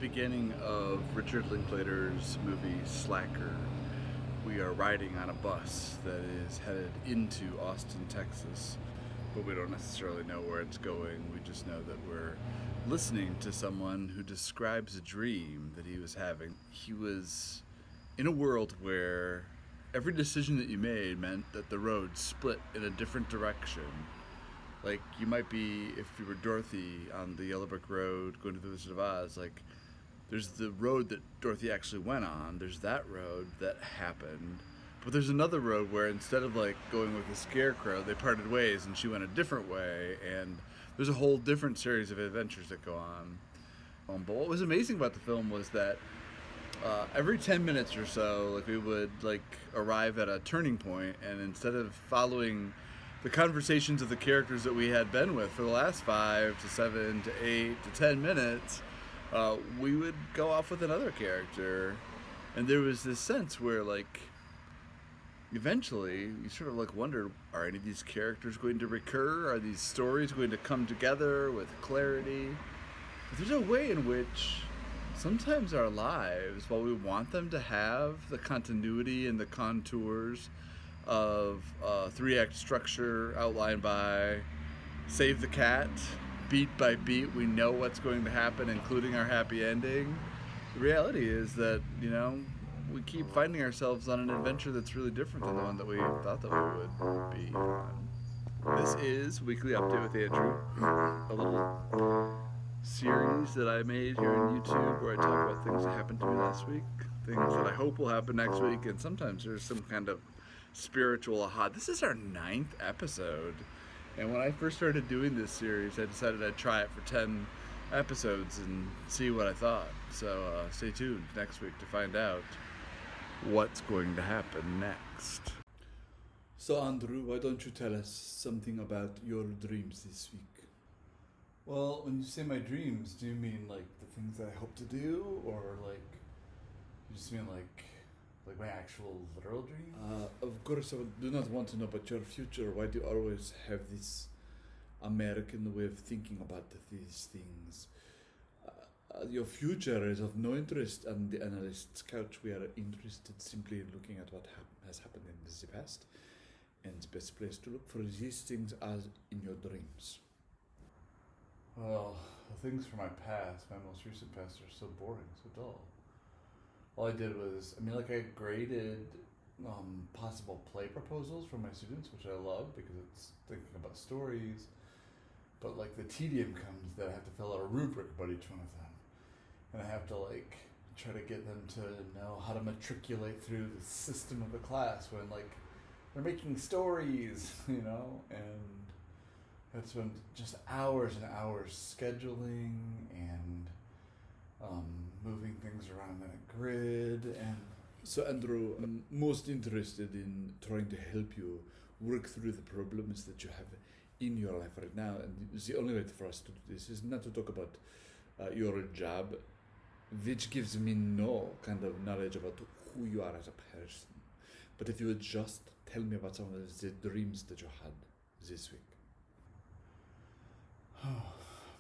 beginning of Richard Linklater's movie Slacker. We are riding on a bus that is headed into Austin, Texas, but we don't necessarily know where it's going. We just know that we're listening to someone who describes a dream that he was having. He was in a world where every decision that you made meant that the road split in a different direction. Like, you might be, if you were Dorothy on the Yellow Brick Road going to the Wizard of Oz, like, there's the road that Dorothy actually went on. There's that road that happened. But there's another road where instead of, like, going with the Scarecrow, they parted ways and she went a different way. And there's a whole different series of adventures that go on. But what was amazing about the film was that every 10 minutes or so, like, we would, like, arrive at a turning point, and instead of following the conversations of the characters that we had been with for the last 5 to 7 to 8 to 10 minutes, we would go off with another character. And there was this sense where, like, eventually you sort of, like, wondered, are any of these characters going to recur? Are these stories going to come together with clarity? But there's a way in which sometimes our lives, while we want them to have the continuity and the contours of a 3-act structure outlined by save the cat, beat by beat, we know what's going to happen, including our happy ending. The reality is that, we keep finding ourselves on an adventure that's really different than the one that we thought that we would be on. This is Weekly Update with Andrew, a little series that I made here on YouTube where I talk about things that happened to me last week, things that I hope will happen next week, and sometimes there's some kind of spiritual aha. This is our 9th episode, and when I first started doing this series, I decided I'd try it for 10 episodes and see what I thought. So stay tuned next week to find out what's going to happen next. So Andrew, why don't you tell us something about your dreams this week? Well, when you say my dreams, do you mean like the things that I hope to do, or like you just mean like my actual literal dream? Of course, I do not want to know about your future. Why do you always have this American way of thinking about these things? Your future is of no interest on the analyst's couch. We are interested simply in looking at what has happened in the past, and the best place to look for these things are in your dreams. Well, the things from my past, my most recent past, are so boring, so dull. All I did was, I graded possible play proposals for my students, which I love because it's thinking about stories. But, like, the tedium comes that I have to fill out a rubric about each one of them. And I have to, like, try to get them to know how to matriculate through the system of the class when, like, they're making stories, and I'd spend just hours and hours scheduling and moving things around in a grid. And so, Andrew, I'm most interested in trying to help you work through the problems that you have in your life right now. And the only way for us to do this is not to talk about your job, which gives me no kind of knowledge about who you are as a person. But if you would just tell me about some of the dreams that you had this week.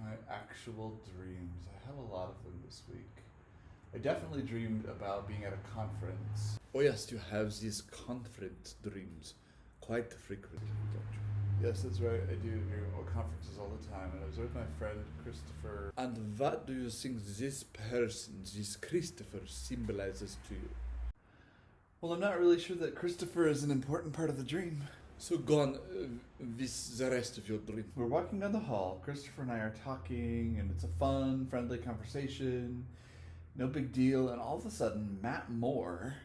My actual dreams. I have a lot of them this week. I definitely dreamed about being at a conference. Oh yes, you have these conference dreams quite frequently, don't you? Yes, that's right. I do dream about conferences all the time, and I was with my friend Christopher. And what do you think this person, this Christopher, symbolizes to you? Well, I'm not really sure that Christopher is an important part of the dream. So go on with the rest of your dream. We're walking down the hall. Christopher and I are talking, and it's a fun, friendly conversation. No big deal. And all of a sudden, Matt Moore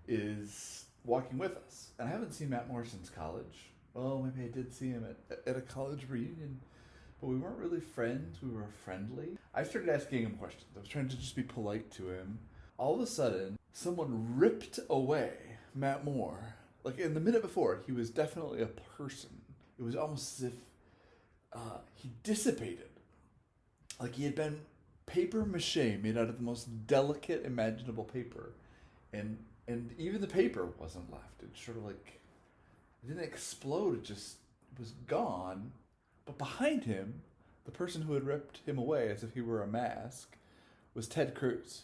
is walking with us. And I haven't seen Matt Moore since college. Well, maybe I did see him at a college reunion. But we weren't really friends. We were friendly. I started asking him questions. I was trying to just be polite to him. All of a sudden, someone ripped away Matt Moore. Like, in the minute before, he was definitely a person. It was almost as if he dissipated. Like he had been paper mache made out of the most delicate imaginable paper. And even the paper wasn't left. It sort of like, it didn't explode, it just was gone. But behind him, the person who had ripped him away as if he were a mask was Ted Cruz,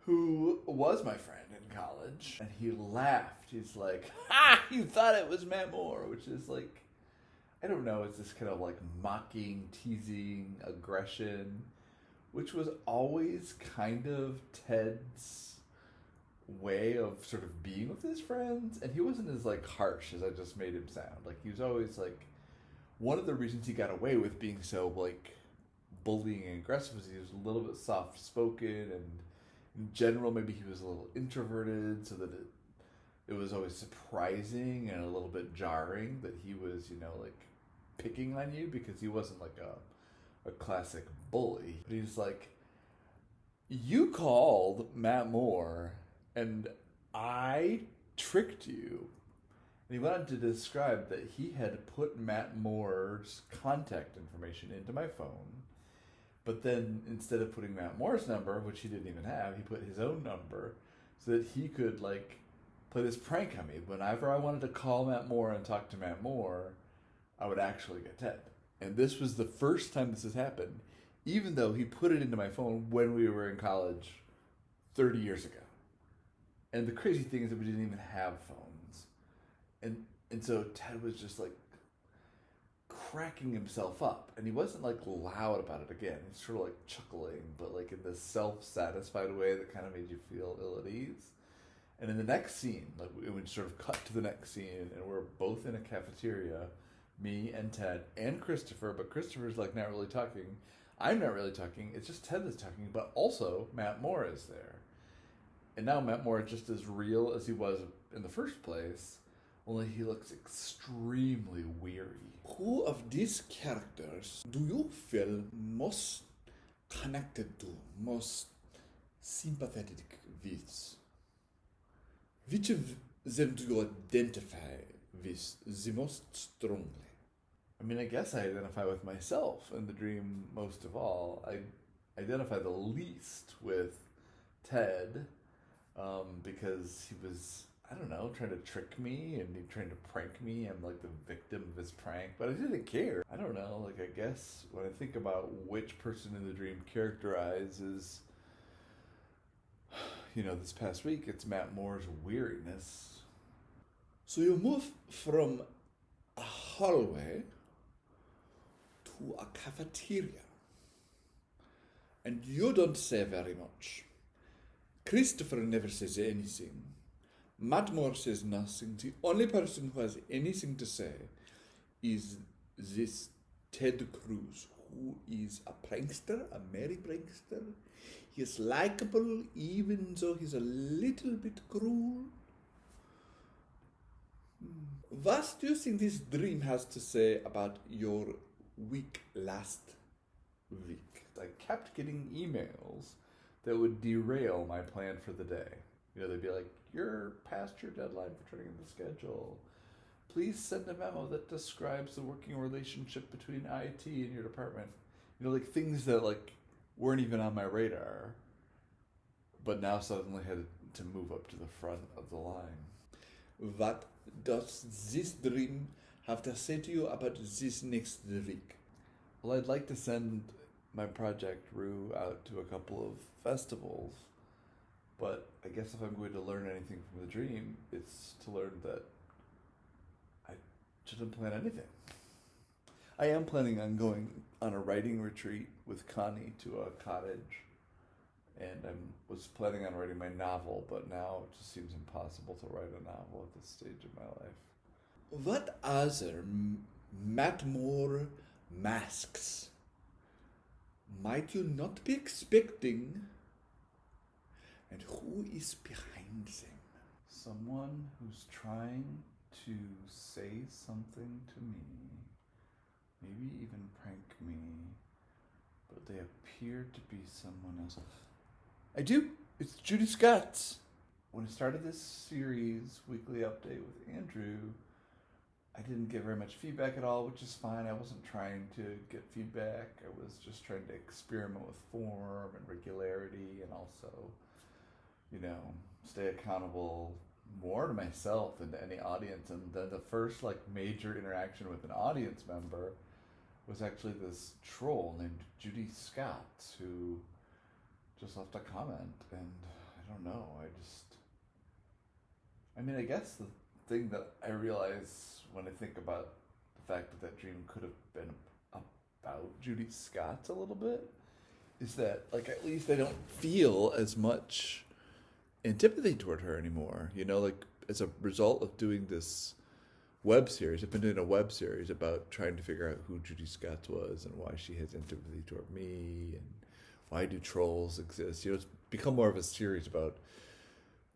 who was my friend in college. And he laughed. He's like, "Ha! You thought it was Matt Moore," which is like, I don't know, it's this kind of like mocking, teasing, aggression, which was always kind of Ted's way of sort of being with his friends. And he wasn't as like harsh as I just made him sound. Like, he was always like, one of the reasons he got away with being so like bullying and aggressive was he was a little bit soft spoken, and in general maybe he was a little introverted, so that it was always surprising and a little bit jarring that he was, like picking on you, because he wasn't like a classic bully. But he's like, you called Matt Moore and I tricked you. And he went on to describe that he had put Matt Moore's contact information into my phone, but then instead of putting Matt Moore's number, which he didn't even have, he put his own number so that he could like play this prank on me. Whenever I wanted to call Matt Moore and talk to Matt Moore, I would actually get Ted. And this was the first time this has happened, even though he put it into my phone when we were in college 30 years ago. And the crazy thing is that we didn't even have phones. And so Ted was just like cracking himself up. And he wasn't like loud about it again. He's sort of like chuckling, but like in this self-satisfied way that kind of made you feel ill at ease. And in the next scene, like it would sort of cut to the next scene, and we're both in a cafeteria, me and Ted and Christopher, but Christopher's like not really talking. I'm not really talking. It's just Ted that's talking, but also Matt Moore is there. And now Matt Moore is just as real as he was in the first place, only he looks extremely weary. Who of these characters do you feel most connected to, most sympathetic with? Which of them do you identify with the most strongly? I mean, I guess I identify with myself in the dream most of all. I identify the least with Ted, because he was, I don't know, trying to trick me and he trying to prank me. I'm like the victim of his prank, but I didn't care. I don't know, like I guess when I think about which person in the dream characterizes, this past week, it's Matt Moore's weariness. So you move from a hallway to a cafeteria, and you don't say very much. Christopher never says anything. Matt Moore says nothing. The only person who has anything to say is this Ted Cruz, who is a prankster, a merry prankster. He is likable, even though he's a little bit cruel. What do you think this dream has to say about your week last week? I kept getting emails that would derail my plan for the day. They'd be like, you're past your deadline for turning in the schedule. Please send a memo that describes the working relationship between IT and your department. Like things that like weren't even on my radar, but now suddenly had to move up to the front of the line. What does this dream have to say to you about this next week? Well, I'd like to send my project Rue out to a couple of festivals, but I guess if I'm going to learn anything from the dream, it's to learn that I shouldn't plan anything. I am planning on going on a writing retreat with Connie to a cottage, and I was planning on writing my novel, but now it just seems impossible to write a novel at this stage of my life. What other Matt Moore masks might you not be expecting, and who is behind them? Someone who's trying to say something to me, maybe even prank me, but they appear to be someone else. I do! It's Judy Scotts! When I started this series, Weekly Update with Andrew, I didn't get very much feedback at all, which is fine. I wasn't trying to get feedback. I was just trying to experiment with form and regularity, and also, stay accountable more to myself than to any audience. And then the first major interaction with an audience member was actually this troll named Judy Scotts, who just left a comment, and I don't know. I guess the thing that I realize when I think about the fact that dream could have been about Judy Scotts a little bit is that, like, at least I don't feel as much antipathy toward her anymore. You know, like, as a result of doing this web series, I've been doing a web series about trying to figure out who Judy Scotts was and why she has antipathy toward me and why do trolls exist. You know, it's become more of a series about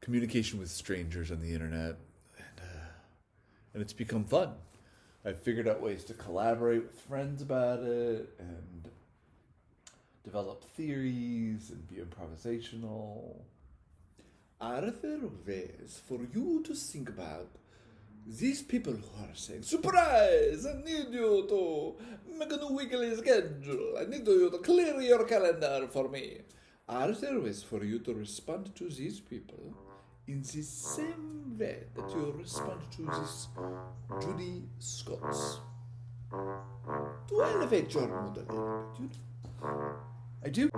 communication with strangers on the internet, and it's become fun. I've figured out ways to collaborate with friends about it and develop theories and be improvisational. Are there ways for you to think about these people who are saying, surprise, I need you to make a new weekly schedule. I need you to clear your calendar for me. Are there ways for you to respond to these people in the same way that you respond to this Judy Scotts? To elevate your mood a little bit, you know? I do.